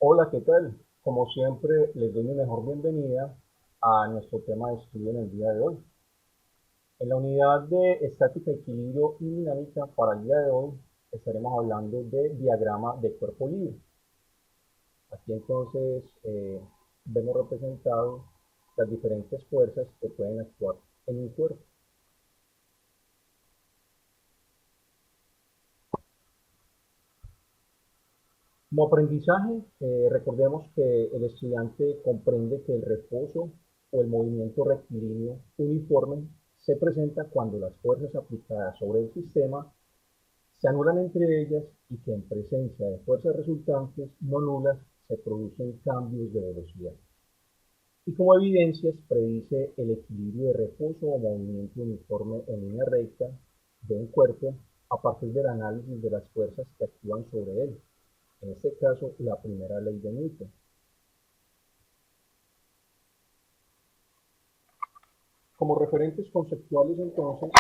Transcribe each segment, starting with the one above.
Hola, ¿qué tal? Como siempre, les doy mi mejor bienvenida a nuestro tema de estudio en el día de hoy. En la unidad de estática, equilibrio y dinámica para el día de hoy estaremos hablando de diagrama de cuerpo libre. Aquí entonces vemos representados las diferentes fuerzas que pueden actuar en un cuerpo. Como aprendizaje, recordemos que el estudiante comprende que el reposo o el movimiento rectilíneo uniforme se presenta cuando las fuerzas aplicadas sobre el sistema se anulan entre ellas y que en presencia de fuerzas resultantes no nulas se producen cambios de velocidad. Y como evidencias predice el equilibrio de reposo o movimiento uniforme en línea recta de un cuerpo a partir del análisis de las fuerzas que actúan sobre él, en este caso la primera ley de Newton. Como referentes conceptuales entonces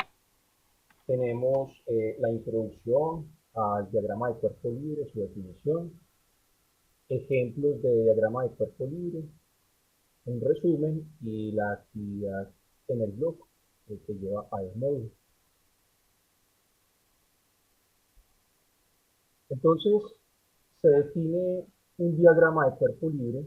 tenemos la introducción al diagrama de cuerpo libre, su definición, ejemplos de diagrama de cuerpo libre, un resumen y la actividad en el bloque que lleva a el módulo. Entonces se define un diagrama de cuerpo libre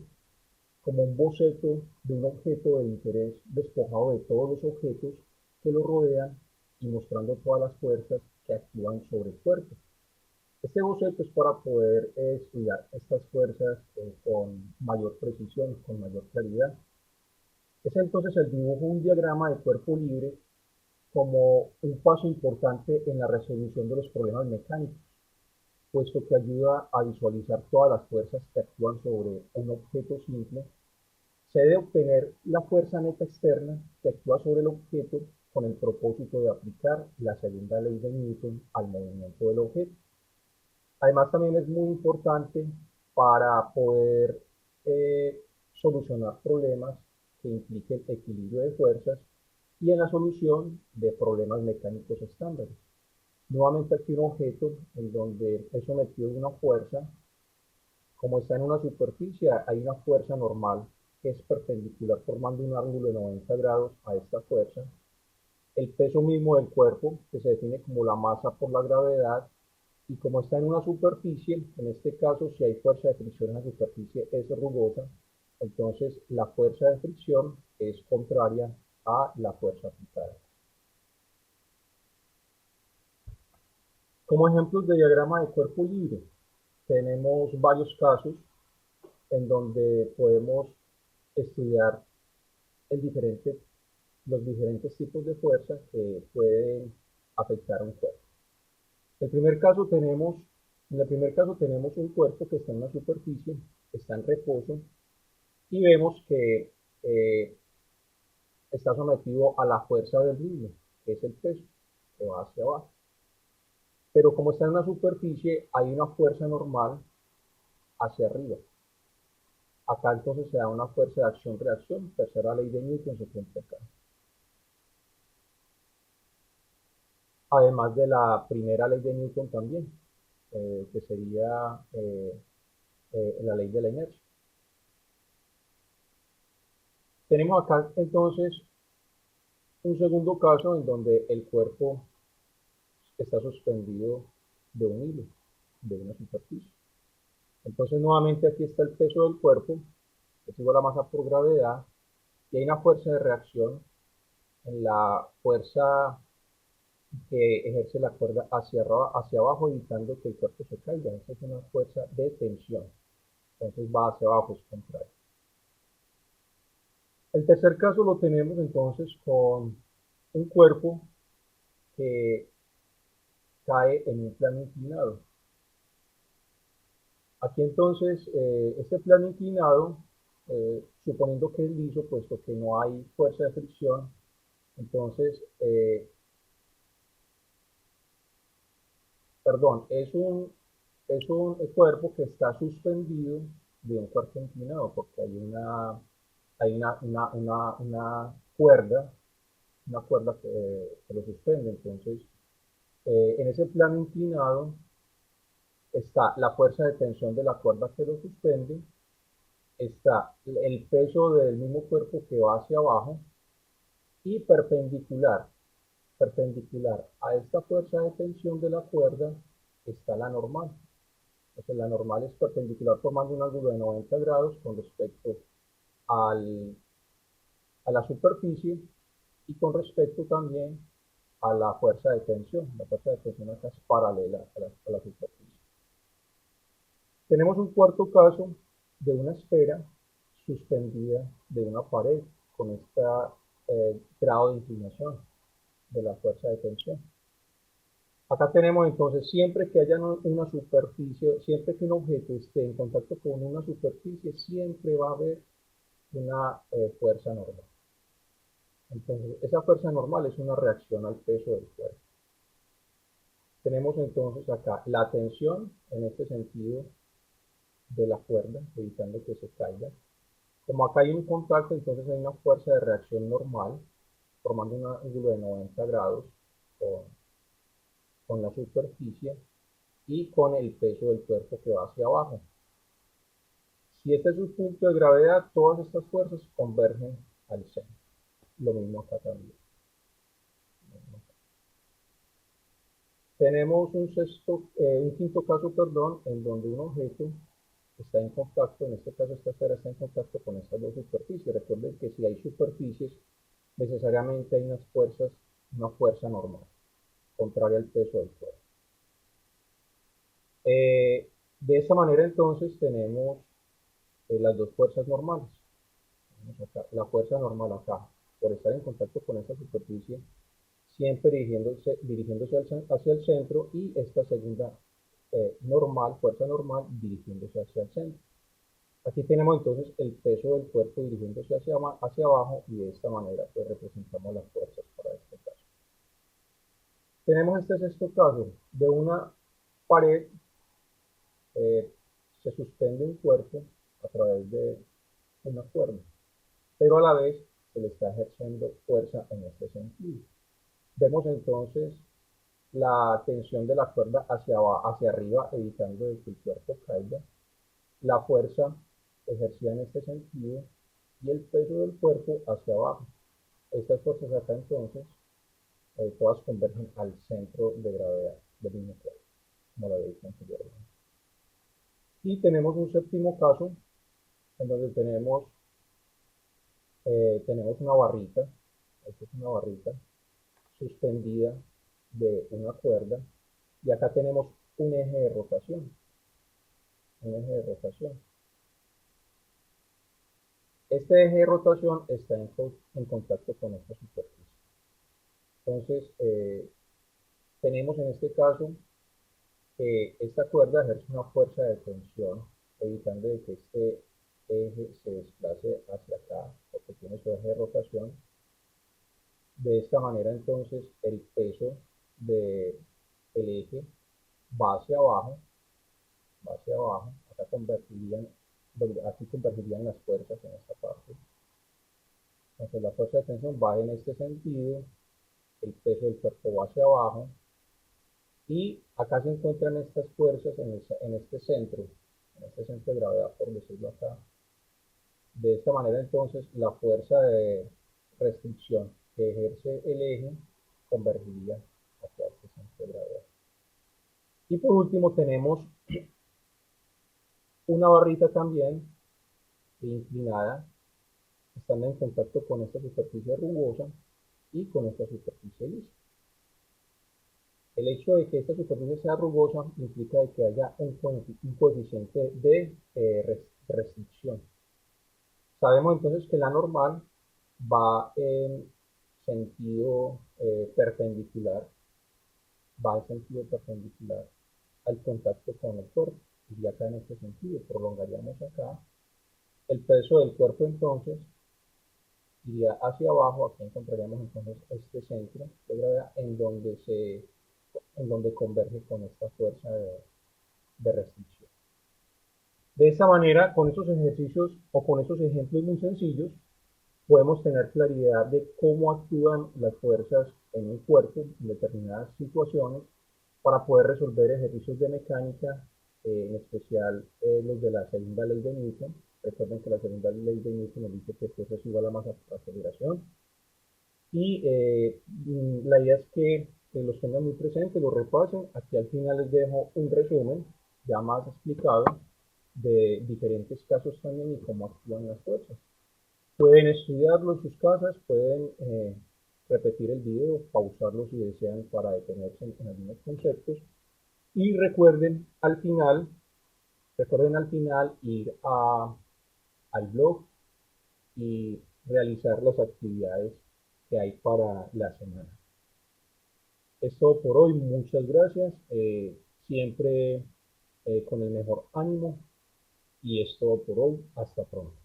como un boceto de un objeto de interés despojado de todos los objetos que lo rodean y mostrando todas las fuerzas que actúan sobre el cuerpo. Este boceto es para poder estudiar estas fuerzas con mayor precisión, con mayor claridad. Es entonces el dibujo de un diagrama de cuerpo libre como un paso importante en la resolución de los problemas mecánicos, puesto que ayuda a visualizar todas las fuerzas que actúan sobre un objeto simple. Se debe obtener la fuerza neta externa que actúa sobre el objeto con el propósito de aplicar la segunda ley de Newton al movimiento del objeto. Además, también es muy importante para poder eh, solucionar problemas que impliquen equilibrio de fuerzas y en la solución de problemas mecánicos estándares. Nuevamente aquí un objeto en donde es sometido a una fuerza. Como está en una superficie, hay una fuerza normal que es perpendicular formando un ángulo de 90 grados a esta fuerza. El peso mismo del cuerpo, que se define como la masa por la gravedad, y como está en una superficie, en este caso si hay fuerza de fricción en la superficie es rugosa, entonces la fuerza de fricción es contraria a la fuerza aplicada. Como ejemplos de diagrama de cuerpo libre, tenemos varios casos en donde podemos estudiar el diferente, los diferentes tipos de fuerzas que pueden afectar a un cuerpo. El primer caso tenemos, en el primer caso tenemos un cuerpo que está en una superficie, está en reposo, y vemos que está sometido a la fuerza del mismo, que es el peso, que va hacia abajo. Pero como está en una superficie, hay una fuerza normal hacia arriba. Acá entonces se da una fuerza de acción-reacción, tercera ley de Newton se cumple acá. Además de la primera ley de Newton también, que sería la ley de la inercia. Tenemos acá entonces un segundo caso en donde el cuerpo está suspendido de un hilo, de una superficie. Entonces nuevamente aquí está el peso del cuerpo, es igual a masa por gravedad, y hay una fuerza de reacción en la fuerza que ejerce la cuerda hacia abajo, evitando que el cuerpo se caiga. Esa es una fuerza de tensión. Entonces va hacia abajo, es contrario. El tercer caso lo tenemos entonces con un cuerpo que cae en un plano inclinado. Aquí entonces, este plano inclinado, suponiendo que es liso, puesto que no hay fuerza de fricción, entonces, perdón, es un cuerpo que está suspendido de un cuerpo inclinado, porque hay una cuerda que lo suspende. Entonces, en ese plano inclinado, está la fuerza de tensión de la cuerda que lo suspende, está el peso del mismo cuerpo que va hacia abajo y perpendicular a esta fuerza de tensión de la cuerda está la normal. Entonces la normal es perpendicular formando un ángulo de 90 grados con respecto al, a la superficie y con respecto también a la fuerza de tensión. La fuerza de tensión acá es paralela a la superficie. Tenemos un cuarto caso de una esfera suspendida de una pared con este grado de inclinación de la fuerza de tensión. Acá tenemos entonces, siempre que haya una superficie, siempre que un objeto esté en contacto con una superficie, siempre va a haber una fuerza normal. Entonces, esa fuerza normal es una reacción al peso del cuerpo. Tenemos entonces acá la tensión, en este sentido, de la cuerda, evitando que se caiga. Como acá hay un contacto, entonces hay una fuerza de reacción normal, formando un ángulo de 90 grados con la superficie y con el peso del cuerpo que va hacia abajo. Si este es un punto de gravedad, todas estas fuerzas convergen al centro. Lo mismo acá también. Tenemos un quinto caso, perdón, en donde un objeto está en contacto, en este caso esta esfera está en contacto con estas dos superficies. Recuerden que si hay superficies, necesariamente hay una fuerza normal, contraria al peso del cuerpo. De esta manera entonces tenemos las dos fuerzas normales. Acá, la fuerza normal acá, por estar en contacto con esta superficie, siempre dirigiéndose hacia el centro, y esta segunda fuerza normal, dirigiéndose hacia el centro. Aquí tenemos entonces el peso del cuerpo dirigiéndose hacia abajo, y de esta manera pues representamos las fuerzas para este caso. Tenemos este sexto caso de una pared, se suspende un cuerpo a través de una cuerda, pero a la vez se le está ejerciendo fuerza en este sentido. Vemos entonces la tensión de la cuerda hacia arriba, evitando que el cuerpo caiga, la fuerza ejercida en este sentido y el peso del cuerpo hacia abajo. Estas fuerzas acá entonces todas convergen al centro de gravedad del mismo cuerpo, como lo había dicho anteriormente. Y tenemos un séptimo caso en donde tenemos una barrita, esta es una barrita suspendida de una cuerda, y acá tenemos un eje de rotación, Este eje de rotación está en contacto con esta superficie. Entonces, tenemos en este caso que esta cuerda ejerce una fuerza de tensión, evitando de que este eje se desplace hacia acá, porque tiene su eje de rotación. De esta manera, entonces, el peso del eje va hacia abajo, aquí convergirían las fuerzas en esta parte. Entonces la fuerza de tensión va en este sentido, el peso del cuerpo va hacia abajo, y acá se encuentran estas fuerzas en este centro de gravedad, por decirlo acá. De esta manera entonces la fuerza de restricción que ejerce el eje convergiría hacia este centro de gravedad. Y por último tenemos una barrita también inclinada, estando en contacto con esta superficie rugosa y con esta superficie lisa. El hecho de que esta superficie sea rugosa implica de que haya un coeficiente de restricción. Sabemos entonces que la normal va en sentido perpendicular, al contacto con el cuerpo. Iría acá en este sentido, prolongaríamos acá. El peso del cuerpo entonces iría hacia abajo. Aquí encontraríamos entonces este centro de gravedad en donde converge con esta fuerza de restricción. De esta manera, con estos ejercicios o con estos ejemplos muy sencillos, podemos tener claridad de cómo actúan las fuerzas en un cuerpo en determinadas situaciones, para poder resolver ejercicios de mecánica en especial los de la segunda ley de Newton. Recuerden que la segunda ley de Newton nos dice que fuerza es igual a masa por aceleración. Y la idea es que los tengan muy presentes, los repasen. Aquí al final les dejo un resumen ya más explicado de diferentes casos también y cómo actúan las fuerzas. Pueden estudiarlo en sus casas, pueden repetir el video, pausarlo si desean para detenerse en algunos conceptos. Y recuerden al final ir al blog y realizar las actividades que hay para la semana. Es todo por hoy, muchas gracias. Siempre con el mejor ánimo y es todo por hoy. Hasta pronto.